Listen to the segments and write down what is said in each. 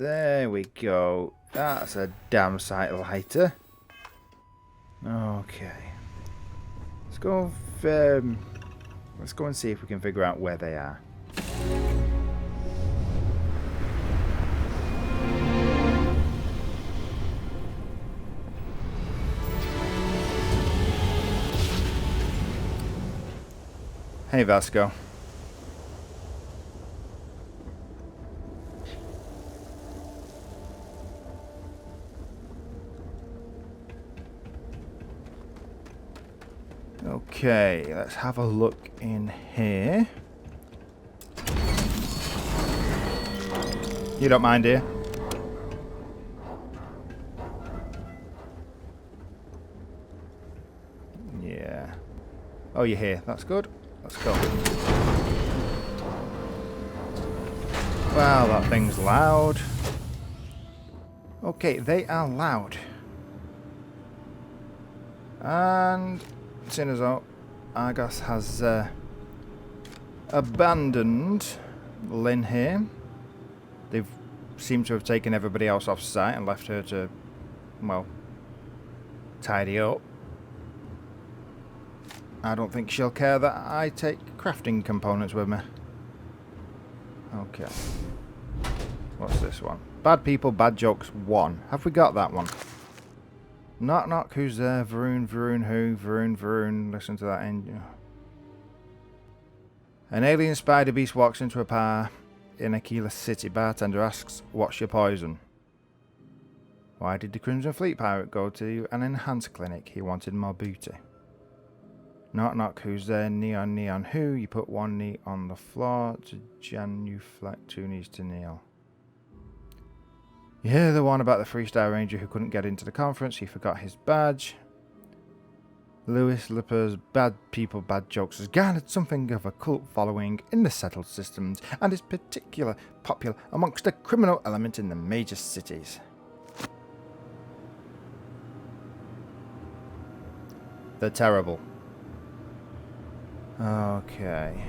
There we go. That's a damn sight lighter. Okay. Let's go and see if we can figure out where they are. Hey, Vasco. Okay, let's have a look in here. You don't mind, dear? Yeah. Oh, you're here. That's good. Let's go. Wow, that thing's loud. Okay, they are loud. And seeing as though Argos has abandoned Lynn here, they've seemed to have taken everybody else off site and left her to, well, tidy up. I don't think she'll care that I take crafting components with me. Okay. What's this one? Bad People, Bad Jokes 1. Have we got that one? Knock knock, who's there? Varun, Varun, who? Varun, Varun. Listen to that engine. An alien spider beast walks into a bar in Aquila City. Bartender asks, "What's your poison?" Why did the Crimson Fleet pirate go to an enhanced clinic? He wanted more booty. Knock knock, who's there? Neon, neon, who? You put one knee on the floor to genuflect, two knees to kneel. You hear the one about the three-star ranger who couldn't get into the conference. He forgot his badge. Lewis Lipper's Bad People, Bad Jokes has garnered something of a cult following in the settled systems and is particularly popular amongst the criminal element in the major cities. They're terrible. Okay.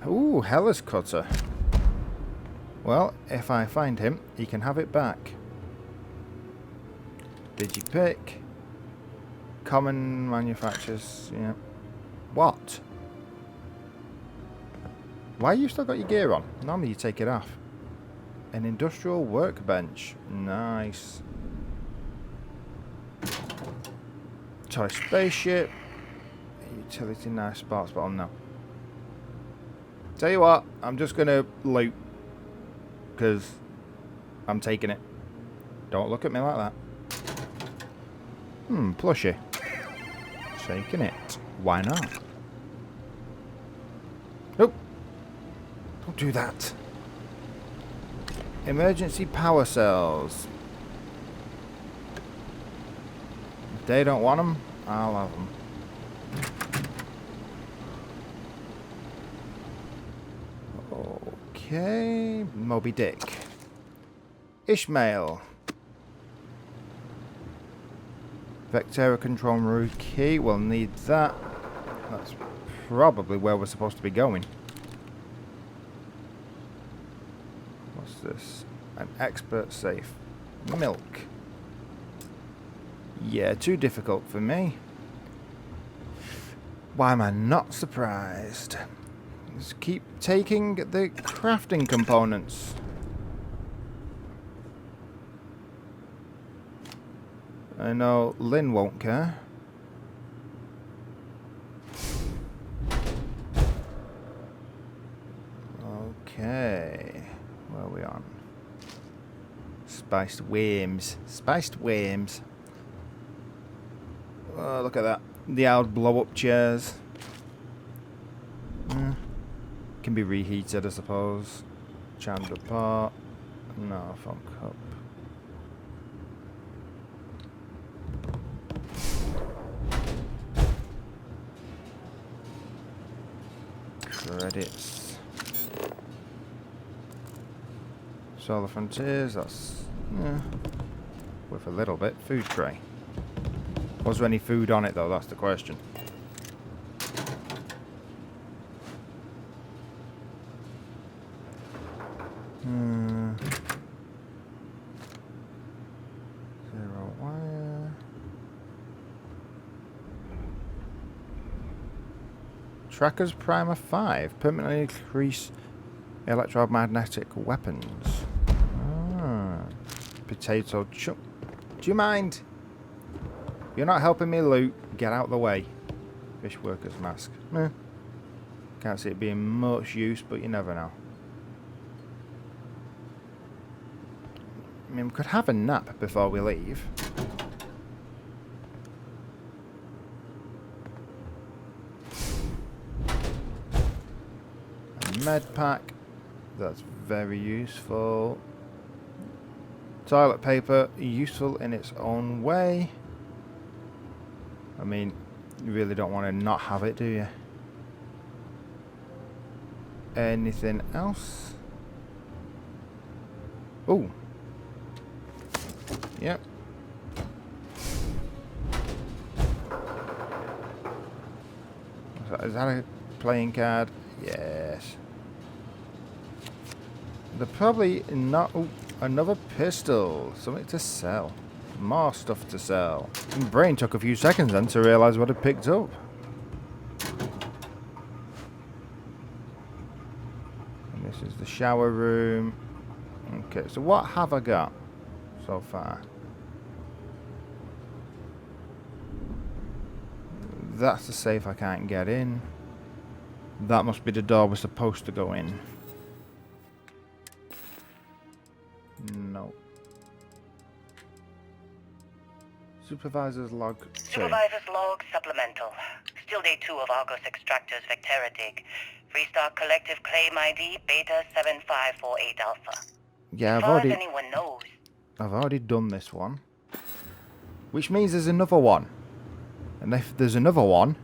Ooh, Hellas Cutter. Well, if I find him, he can have it back. Digipick. Common manufacturers, yeah. What? Why you still got your gear on? Normally you take it off. An industrial workbench. Nice. Toy spaceship. Utility knife, sports bottle, no. Tell you what, I'm just gonna loot. Because I'm taking it. Don't look at me like that. Plushie. Taking it. Why not? Nope. Don't do that. Emergency power cells. If they don't want them, I'll have them. Okay, Moby Dick. Ishmael. Vectera control room key, we'll need that. That's probably where we're supposed to be going. What's this? An expert safe. Milk. Yeah, too difficult for me. Why am I not surprised? Let's keep taking the crafting components. I know Lynn won't care. Okay. Where are we on? Spiced worms. Spiced worms. Oh, look at that. The old blow-up chairs. Can be reheated, I suppose. Chandler pot. No, foam cup. Credits. Solar Frontiers, that's worth a little bit. Food tray. Was there any food on it though? That's the question. Tracker's Primer 5. Permanently increase electromagnetic weapons. Ah. Potato chunk. Do you mind? You're not helping me loot. Get out the way. Fish worker's mask. Can't see it being much use, but you never know. I mean, we could have a nap before we leave. A med pack. That's very useful. Toilet paper, useful in its own way. I mean, you really don't want to not have it, do you? Anything else? Oh. Yep. Is that a playing card? Yes. They're probably not... Ooh, another pistol. Something to sell. More stuff to sell. My brain took a few seconds then to realise what I'd picked up. And this is the shower room. Okay, so what have I got so far? That's the safe I can't get in. That must be the door we're supposed to go in. No. Supervisor's log 2. Supervisor's log supplemental. Still day 2 of Argos Extractor's Vectera dig. Freestar Collective Claim ID Beta 7548 Alpha. Yeah, as far as anyone knows. I've already done this one. Which means there's another one. And if there's another one,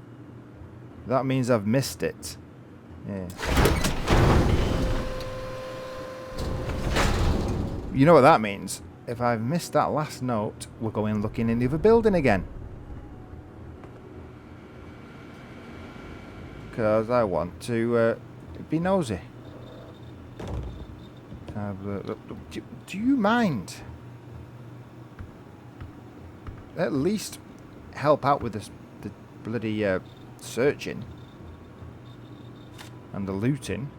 that means I've missed it. Yeah. You know what that means? If I've missed that last note, we're going looking in the other building again. Because I want to be nosy. Do you mind? At least help out with this, the bloody searching. And the looting.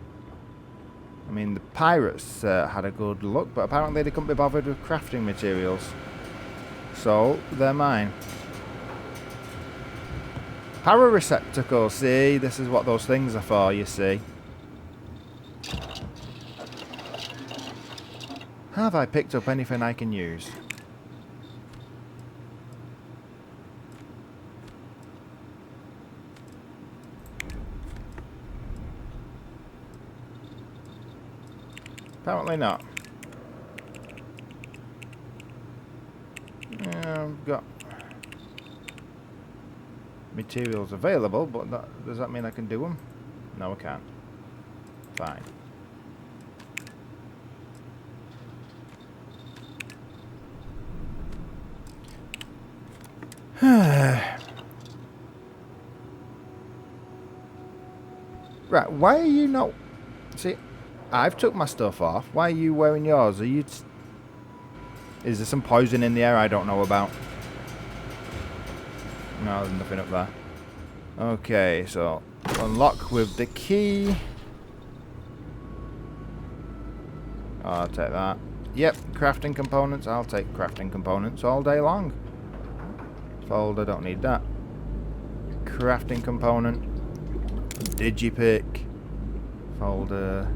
I mean, the pirates had a good look, but apparently they couldn't be bothered with crafting materials. So, they're mine. Power receptacle, see? This is what those things are for, you see. Have I picked up anything I can use? Apparently not. Yeah, I've got materials available, but does that mean I can do them? No, I can't. Fine. Right, why are you not... See, I've took my stuff off. Why are you wearing yours? Are you... Is there some poison in the air I don't know about? No, there's nothing up there. Okay, so unlock with the key. Oh, I'll take that. Yep, crafting components. I'll take crafting components all day long. Folder, don't need that. Crafting component. Digipick. Folder.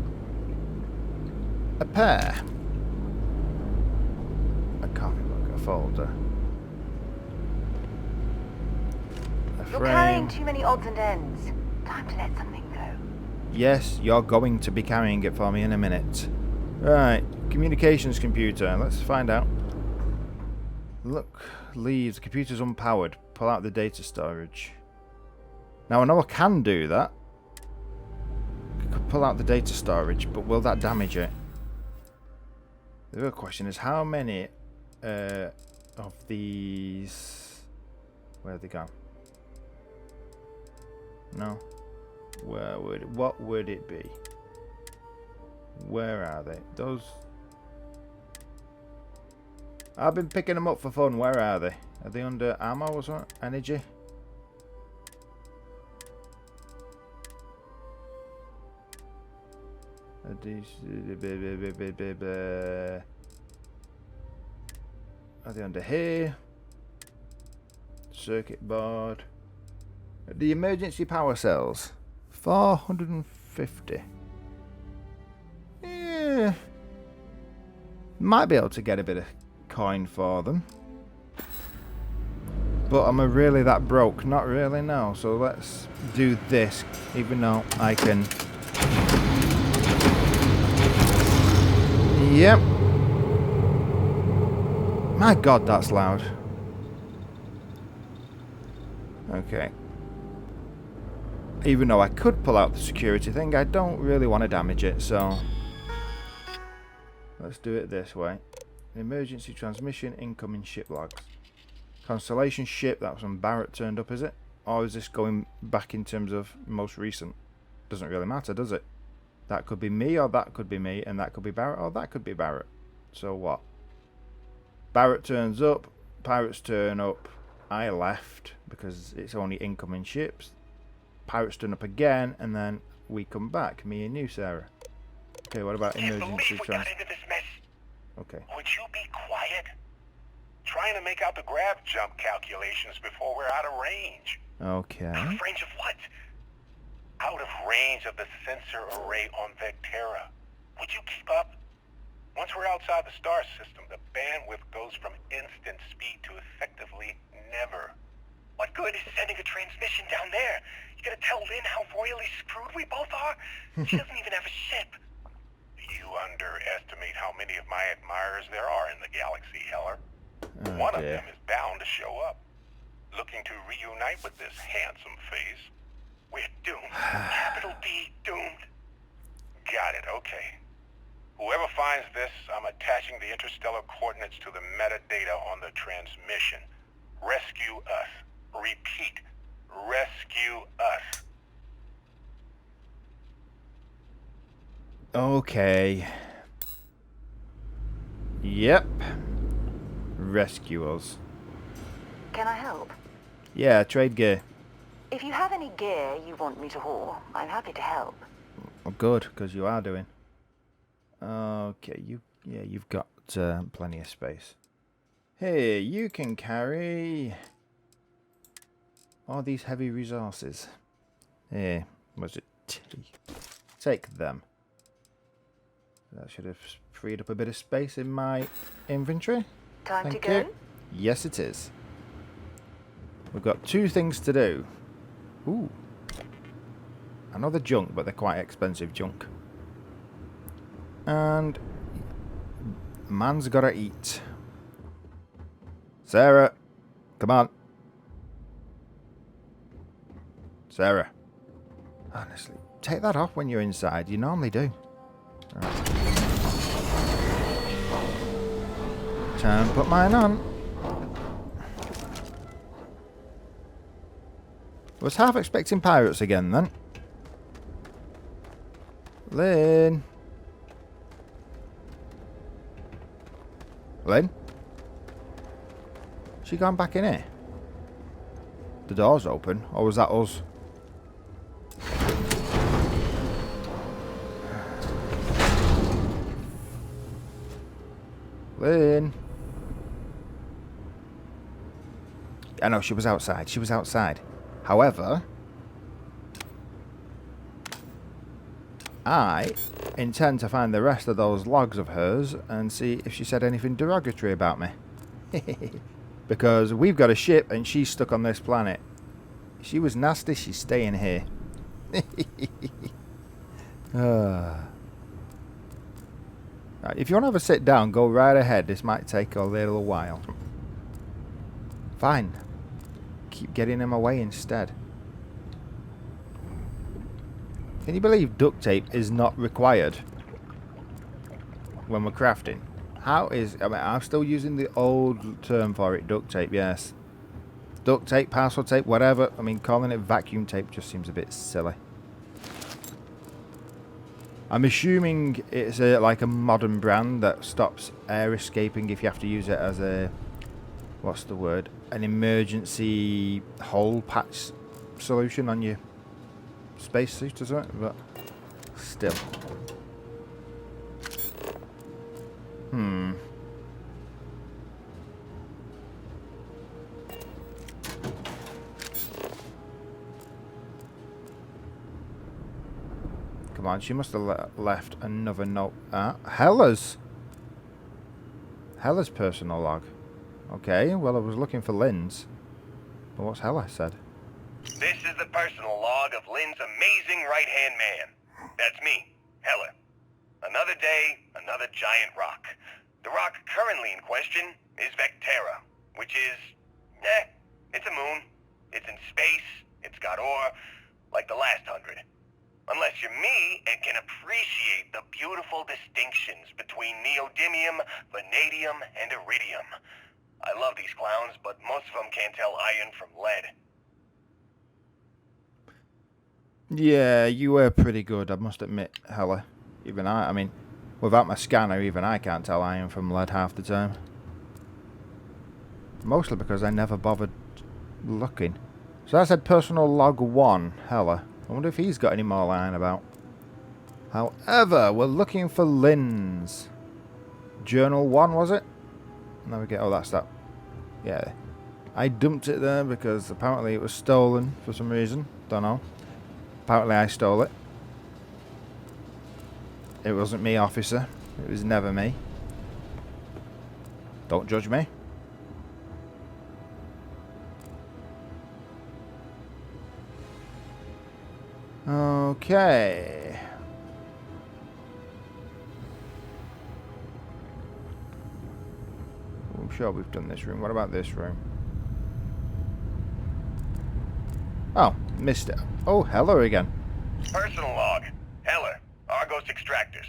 A pair. A copybook. A folder. A You're carrying too many odds and ends. Time to let something go. Yes, you're going to be carrying it for me in a minute. Right, communications computer. Let's find out. Look, leaves. The computer's unpowered. Pull out the data storage. Now I know I can do that. I could pull out the data storage, but will that damage it? The real question is how many of these... Where have they gone? No. What would it be? Where are they? Those... I've been picking them up for fun. Where are they? Are they under ammo or something? Energy? Are they under here? Circuit board. The emergency power cells. 450. Yeah. Might be able to get a bit of coin for them. But am I really that broke? Not really, no. So let's do this, even though I can... Yep. My God, that's loud. Okay. Even though I could pull out the security thing, I don't really want to damage it, so... Let's do it this way. Emergency transmission, incoming ship logs. Constellation ship, that's when Barrett turned up, is it? Or is this going back in terms of most recent? Doesn't really matter, does it? That could be me, or that could be me, and that could be Barrett, or that could be Barrett. So what? Barrett turns up, pirates turn up, I left, because it's only incoming ships. Pirates turn up again, and then we come back, me and you, Sarah. Okay, what about emergency trans... Okay. Would you be quiet? Trying to make out the grav jump calculations before we're out of range. Okay. Out of range of what? Out of range of the sensor array on Vectera. Would you keep up? Once we're outside the star system, the bandwidth goes from instant speed to effectively never. What good is sending a transmission down there? You gonna tell Lynn how royally screwed we both are? She doesn't even have a ship. You underestimate how many of my admirers there are in the galaxy, Heller. One of them is bound to show up, looking to reunite with this handsome face. We're doomed. Capital D, doomed. Got it, okay. Whoever finds this, I'm attaching the interstellar coordinates to the metadata on the transmission. Rescue us. Repeat. Rescue us. Okay. Yep. Rescue us. Can I help? Yeah, trade gear. If you have any gear you want me to haul, I'm happy to help. Oh, good, because you are doing. Okay, you've got plenty of space. Hey, you can carry all these heavy resources. Here, was it? Take them. That should have freed up a bit of space in my inventory. Time Thank to go? you. Yes, it is. We've got 2 things to do. Ooh. Another junk, but they're quite expensive junk. And man's gotta eat. Sarah, come on. Sarah. Honestly, take that off when you're inside. You normally do. Right. Time to put mine on. Was half expecting pirates again then. Lynn. Lynn? She gone back in here? The door's open, or was that us? Lynn. I know, she was outside. She was outside. However, I intend to find the rest of those logs of hers and see if she said anything derogatory about me. Because we've got a ship and she's stuck on this planet. If she was nasty, she's staying here. Right, if you want to have a sit down, go right ahead. This might take a little while. Fine. Keep getting in my way instead. Can you believe duct tape is not required when we're crafting? How is... I mean, I'm still using the old term for it, duct tape, yes. Duct tape, parcel tape, whatever. I mean, calling it vacuum tape just seems a bit silly. I'm assuming it's like a modern brand that stops air escaping if you have to use it as a... What's the word? An emergency hole patch solution on your spacesuit or something, but still. on, she must have left another note. Hella's personal log. Okay, well, I was looking for Lynn's. But what's Hella said? This is the personal log of Lynn's amazing right-hand man. That's me, Hella. Another day, another giant rock. The rock currently in question is Vectera, which is, it's a moon. It's in space, it's got ore, like the last 100. Unless you're me and can appreciate the beautiful distinctions between neodymium, vanadium, and iridium. I love these clowns, but most of them can't tell iron from lead. Yeah, you were pretty good, I must admit, Hella. Even I mean, without my scanner, even I can't tell iron from lead half the time. Mostly because I never bothered looking. So that said personal log 1, Hella. I wonder if he's got any more lying about. However, we're looking for Lynn's. Journal 1, was it? There we go. Oh, that's that. Yeah. I dumped it there because apparently it was stolen for some reason. Don't know. Apparently I stole it. It wasn't me, officer. It was never me. Don't judge me. Okay. I'm sure we've done this room. What about this room? Oh, missed it. Oh, Heller again. Personal log. Heller, Argos Extractors.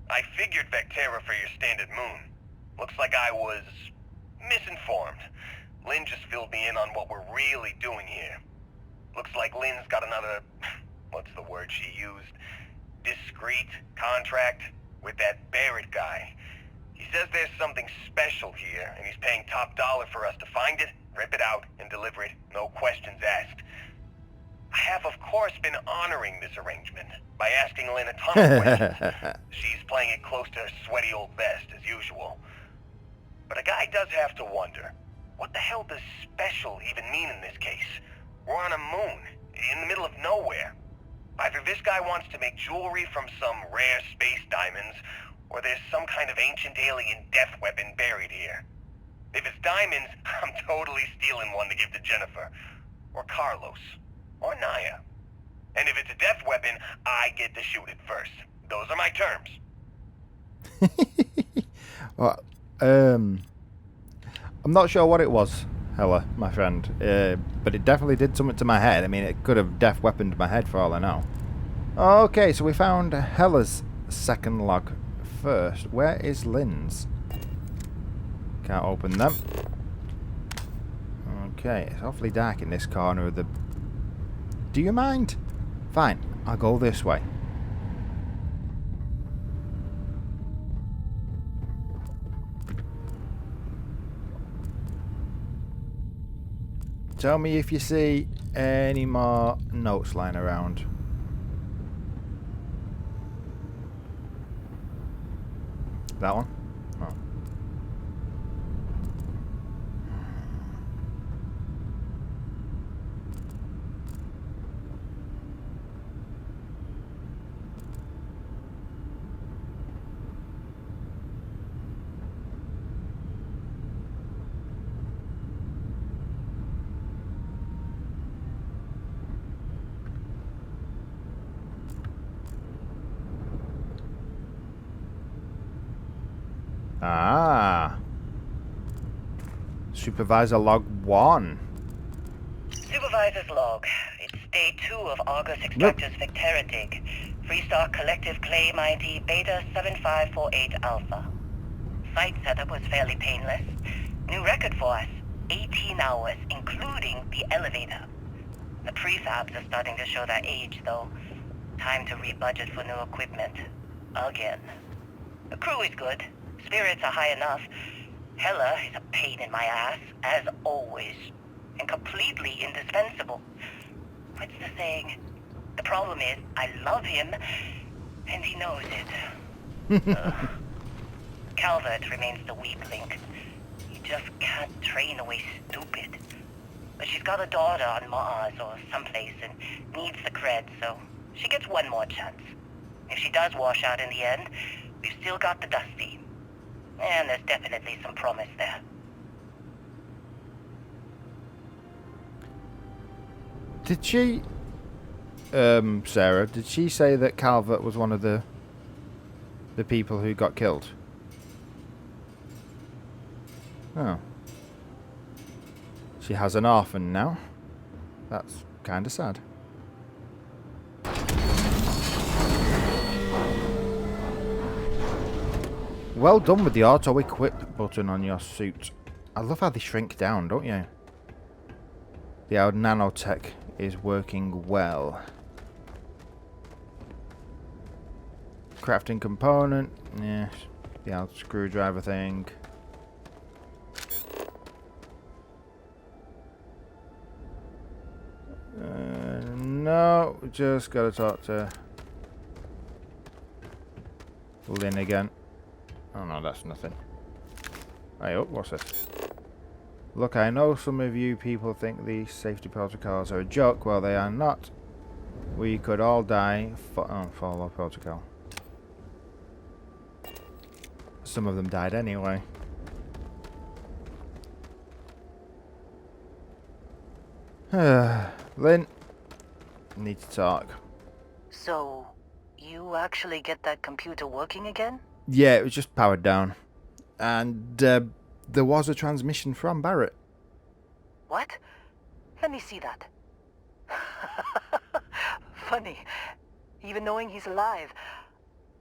I figured Vectera for your standard moon. Looks like I was misinformed. Lynn just filled me in on what we're really doing here. Looks like Lynn's got another, what's the word she used? Discreet contract with that Barrett guy. He says there's something special here, and he's paying top dollar for us to find it, rip it out, and deliver it, no questions asked. I have, of course, been honoring this arrangement by asking Lynn a ton of questions. She's playing it close to her sweaty old vest, as usual. But a guy does have to wonder, what the hell does special even mean in this case? We're on a moon, in the middle of nowhere. Either this guy wants to make jewelry from some rare space diamonds, or there's some kind of ancient alien death weapon buried here. If it's diamonds, I'm totally stealing one to give to Jennifer, or Carlos, or Naya. And if it's a death weapon, I get to shoot it first. Those are my terms. Well, I'm not sure what it was, Hella, my friend, but it definitely did something to my head. I mean, it could have death weaponed my head for all I know. Okay, so we found Hella's second log first. Where is Lynn's? Can't open them. Okay, it's awfully dark in this corner of the... Do you mind? Fine, I'll go this way. Tell me if you see any more notes lying around. That one? Oh. Ah. Supervisor log 1. Supervisor's log. It's day 2 of Argos Extractors Vectera dig. Freestar Collective Claim ID Beta 7548 Alpha. Site setup was fairly painless. New record for us. 18 hours, including the elevator. The prefabs are starting to show their age, though. Time to rebudget for new equipment. Again. The crew is good. Spirits are high enough. Hella is a pain in my ass, as always. And completely indispensable. What's the saying? The problem is, I love him, and he knows it. Calvert remains the weak link. He just can't train away stupid. But she's got a daughter on Mars or someplace and needs the cred, so she gets one more chance. If she does wash out in the end, we've still got the Dusty. And there's definitely some promise there. Did she, Sarah, did she say that Calvert was one of the people who got killed? Oh. She has an orphan now. That's kind of sad. Well done with the auto-equip button on your suit. I love how they shrink down, don't you? The old nanotech is working well. Crafting component, yes. The old screwdriver thing. No, just gotta talk to Lynn again. Oh no, that's nothing. Hey, oh, what's this? Look, I know some of you people think these safety protocols are a joke. Well, they are not. We could all die. Follow protocol. Some of them died anyway. Lynn, need to talk. So, you actually get that computer working again? Yeah, it was just powered down. And there was a transmission from Barrett. What? Let me see that. Funny. Even knowing he's alive,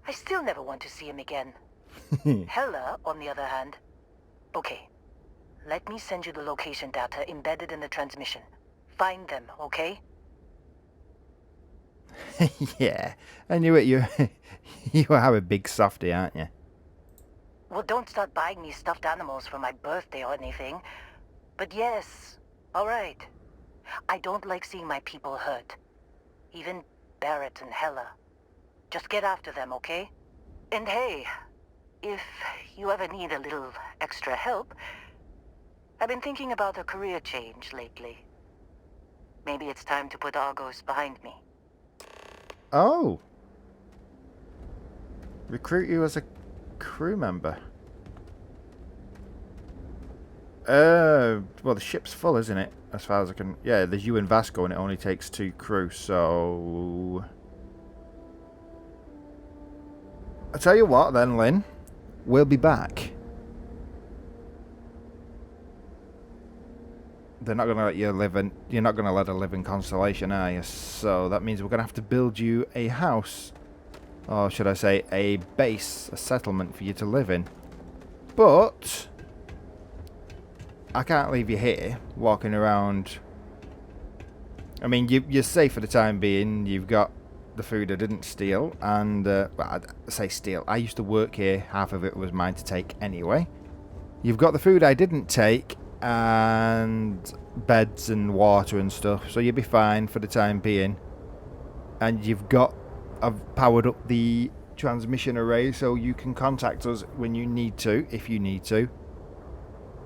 I still never want to see him again. Hella, on the other hand. Okay. Let me send you the location data embedded in the transmission. Find them, okay? Yeah, I knew it. You are a big softy, aren't you? Well, don't start buying me stuffed animals for my birthday or anything. But yes, alright. I don't like seeing my people hurt. Even Barrett and Hella. Just get after them, okay? And hey, if you ever need a little extra help, I've been thinking about a career change lately. Maybe it's time to put Argos behind me. Oh. Recruit you as a crew member. Well, the ship's full, isn't it? As far as I can... Yeah, there's you and Vasco, and it only takes 2 crew, so... I'll tell you what, then, Lynn. We'll be back. They're not going to let you live in... You're not going to let her live in Constellation, are you? So that means we're going to have to build you a house. Or should I say a base, a settlement for you to live in. But... I can't leave you here, walking around. I mean, you're safe for the time being. You've got the food I didn't steal. And, well, I say steal. I used to work here. Half of it was mine to take anyway. You've got the food I didn't take. And beds and water and stuff. So you'll be fine for the time being. And I've powered up the transmission array so you can contact us when you need to, if you need to.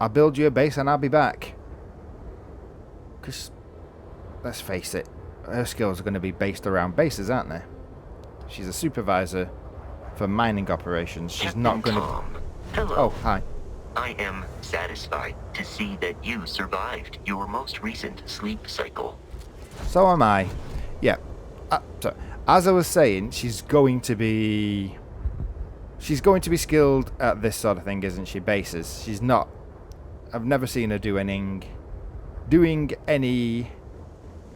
I'll build you a base and I'll be back. Because, let's face it, her skills are going to be based around bases, aren't they? She's a supervisor for mining operations. She's Captain not going to... Tom. Hello. Oh, hi. I am satisfied to see that you survived your most recent sleep cycle. So am I. Yeah. So, as I was saying, she's going to be skilled at this sort of thing, isn't she? Bases. She's not. I've never seen her doing any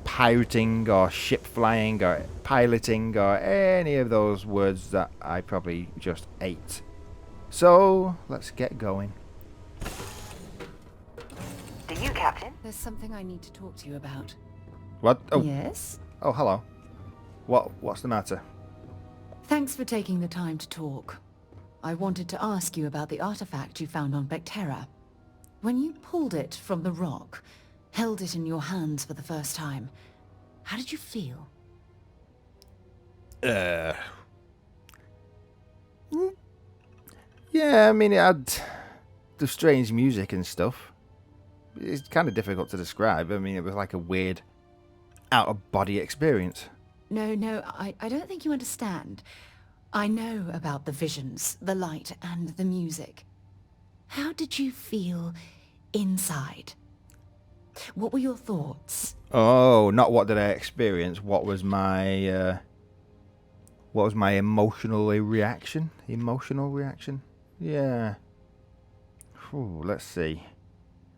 pirating or ship flying or piloting or any of those words that I probably just ate. So, let's get going. Do you, Captain? There's something I need to talk to you about. What? Oh, Yes? oh, hello. What's the matter? Thanks for taking the time to talk. I wanted to ask you about the artifact you found on Bethesda. When you pulled it from the rock, held it in your hands for the first time, how did you feel? Yeah, I mean, it had the strange music and stuff. It's kind of difficult to describe. I mean, it was like a weird, out-of-body experience. No, I don't think you understand. I know about the visions, the light, and the music. How did you feel inside? What were your thoughts? Oh, not what did I experience. What was my emotional reaction? Emotional reaction? Yeah. Ooh, let's see.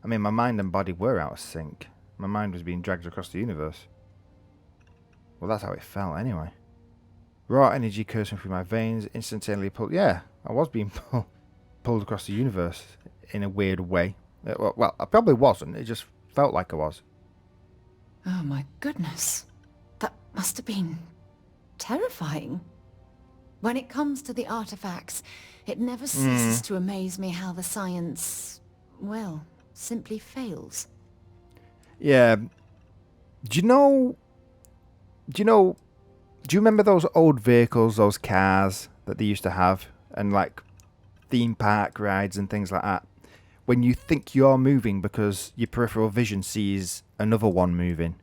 I mean, my mind and body were out of sync. My mind was being dragged across the universe. Well, that's how it felt anyway. Raw energy coursing through my veins, instantaneously pulled. Yeah, I was being pulled across the universe in a weird way. Well, I probably wasn't. It just felt like I was. Oh my goodness. That must have been terrifying. When it comes to the artifacts, it never ceases to amaze me how the science, well, simply fails. Yeah. Do you remember those old vehicles, those cars that they used to have, and like theme park rides and things like that? When you think you're moving because your peripheral vision sees another one moving,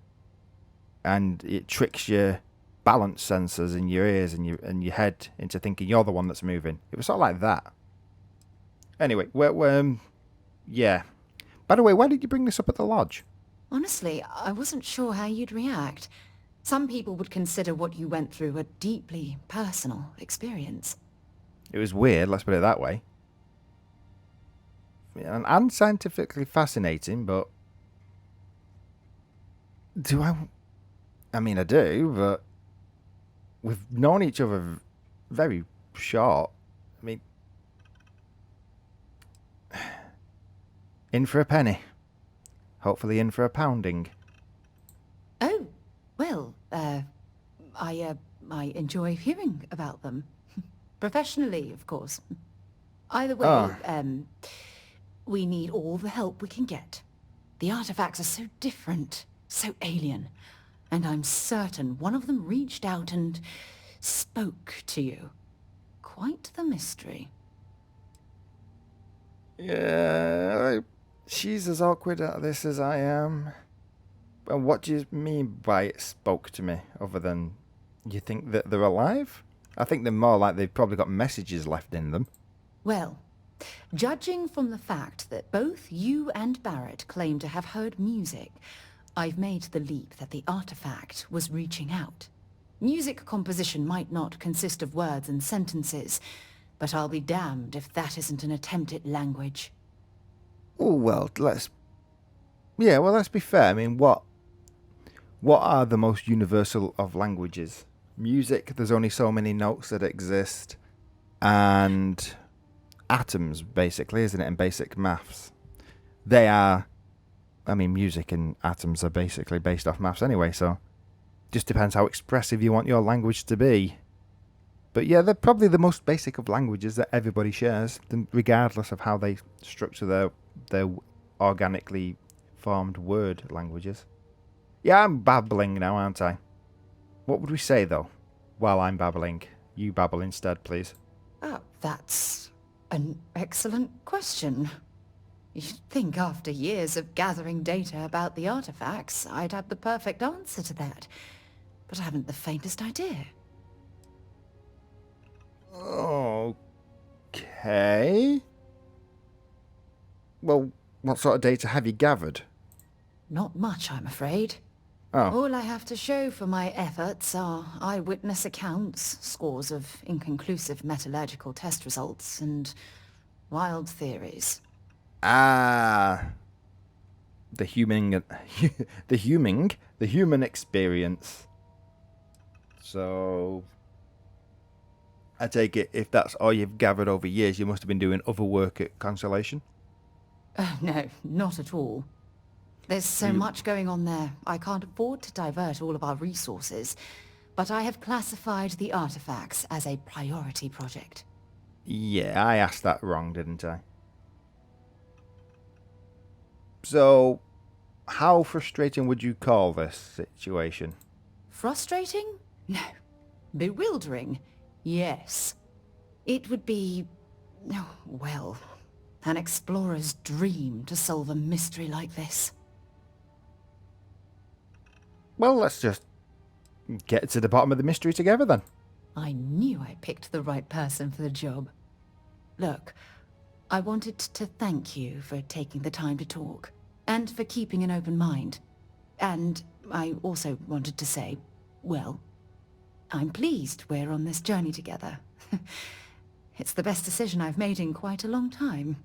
and it tricks your balance sensors in your ears and your head into thinking you're the one that's moving. It was sort of like that. Anyway, yeah. By the way, why did you bring this up at the lodge? Honestly, I wasn't sure how you'd react. Some people would consider what you went through a deeply personal experience. It was weird, let's put it that way. And unscientifically fascinating, but... I mean, I do, but... We've known each other very short. I mean... In for a penny. Hopefully in for a pounding. Oh, well, I enjoy hearing about them. Professionally, of course. Either way, we need all the help we can get. The artifacts are so different, so alien, and I'm certain one of them reached out and spoke to you. Quite the mystery. Yeah, she's as awkward at this as I am. And what do you mean by it spoke to me, other than you think that they're alive? I think they're more like they've probably got messages left in them. Well, judging from the fact that both you and Barrett claim to have heard music, I've made the leap that the artifact was reaching out. Music composition might not consist of words and sentences, but I'll be damned if that isn't an attempt at language. Oh, well, let's be fair. I mean, what are the most universal of languages? Music, there's only so many notes that exist, and atoms, basically, isn't it, in basic maths? They are, I mean, music and atoms are basically based off maths anyway, so just depends how expressive you want your language to be. But yeah, they're probably the most basic of languages that everybody shares, regardless of how they structure their organically formed word languages. Yeah, I'm babbling now, aren't I? What would we say, though, while I'm babbling? You babble instead, please. Oh, that's an excellent question. You'd think after years of gathering data about the artifacts, I'd have the perfect answer to that. But I haven't the faintest idea. Okay. Well, what sort of data have you gathered? Not much, I'm afraid. Oh. All I have to show for my efforts are eyewitness accounts, scores of inconclusive metallurgical test results, and wild theories. Ah. The human experience. So, I take it if that's all you've gathered over years, you must have been doing other work at Constellation? No, not at all. There's so much going on there, I can't afford to divert all of our resources, but I have classified the artifacts as a priority project. Yeah, I asked that wrong, didn't I? So, how frustrating would you call this situation? Frustrating? No. Bewildering? Yes. It would be, oh, well, an explorer's dream to solve a mystery like this. Well, let's just get to the bottom of the mystery together then. I knew I picked the right person for the job. Look, I wanted to thank you for taking the time to talk, and for keeping an open mind. And I also wanted to say, well, I'm pleased we're on this journey together. It's the best decision I've made in quite a long time.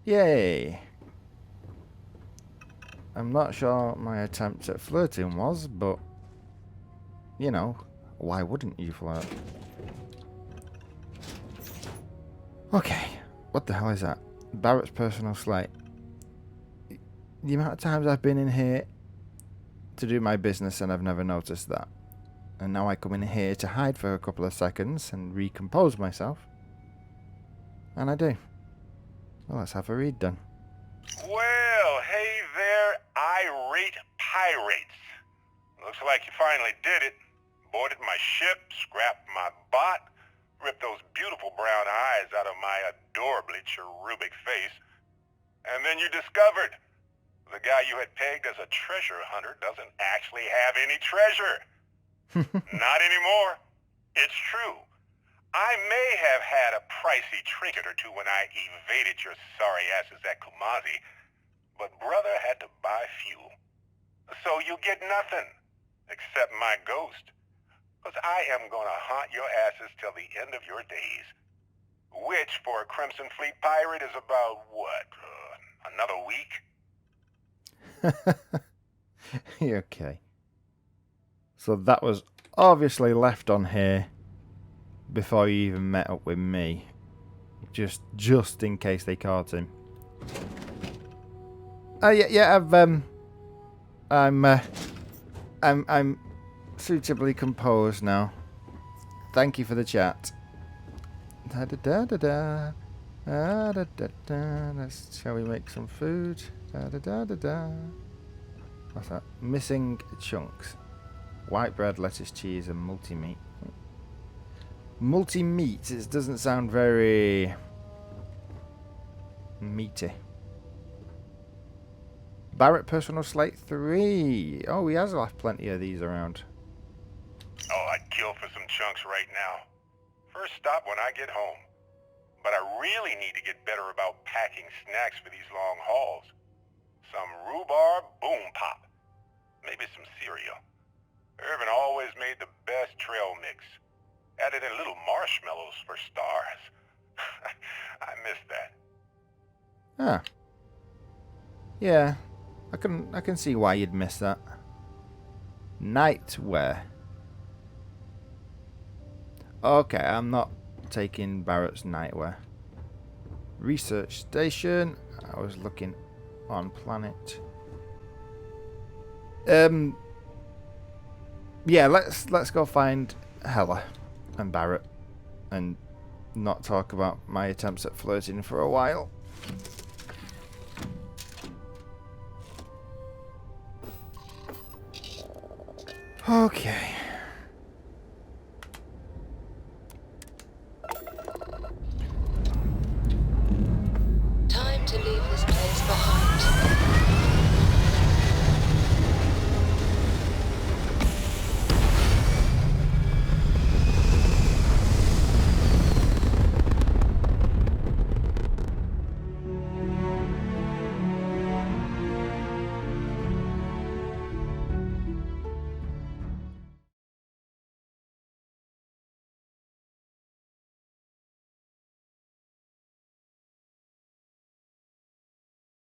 Yay. I'm not sure my attempt at flirting was, but, you know, why wouldn't you flirt? Okay, what the hell is that? Barrett's personal slate. The amount of times I've been in here to do my business and I've never noticed that. And now I come in here to hide for a couple of seconds and recompose myself. And I do. Well, let's have a read then. Well, hey there, irate pirates. Looks like you finally did it. Boarded my ship, scrapped my bot, ripped those beautiful brown eyes out of my adorably cherubic face. And then you discovered the guy you had pegged as a treasure hunter doesn't actually have any treasure. Not anymore. It's true. I may have had a pricey trinket or two when I evaded your sorry asses at Kumasi, but brother had to buy fuel. So you get nothing, except my ghost. Because I am gonna haunt your asses till the end of your days. Which, for a Crimson Fleet pirate, is about, what, another week? Okay. So that was obviously left on here before you even met up with me. Just in case they caught him. Oh yeah, I'm suitably composed now. Thank you for the chat. Da da da da da. Da da da da. Shall we make some food? Da da da da da. What's that? Missing chunks. White bread, lettuce, cheese, and multi-meat. Multi-meat. It doesn't sound very meaty. Barrett personal slate 3. Oh, he has left plenty of these around. Oh, I'd kill for some chunks right now. First stop when I get home. But I really need to get better about packing snacks for these long hauls. Some rhubarb boom pop. Maybe some cereal. Irvin always made the best trail mix. Added in little marshmallows for stars. I miss that. Ah. Yeah. I can see why you'd miss that. Nightwear. Okay, I'm not taking Barrett's nightwear. Research station. I was looking on planet. Yeah, let's go find Hella and Barrett and not talk about my attempts at flirting for a while. Okay. Time to leave this place behind.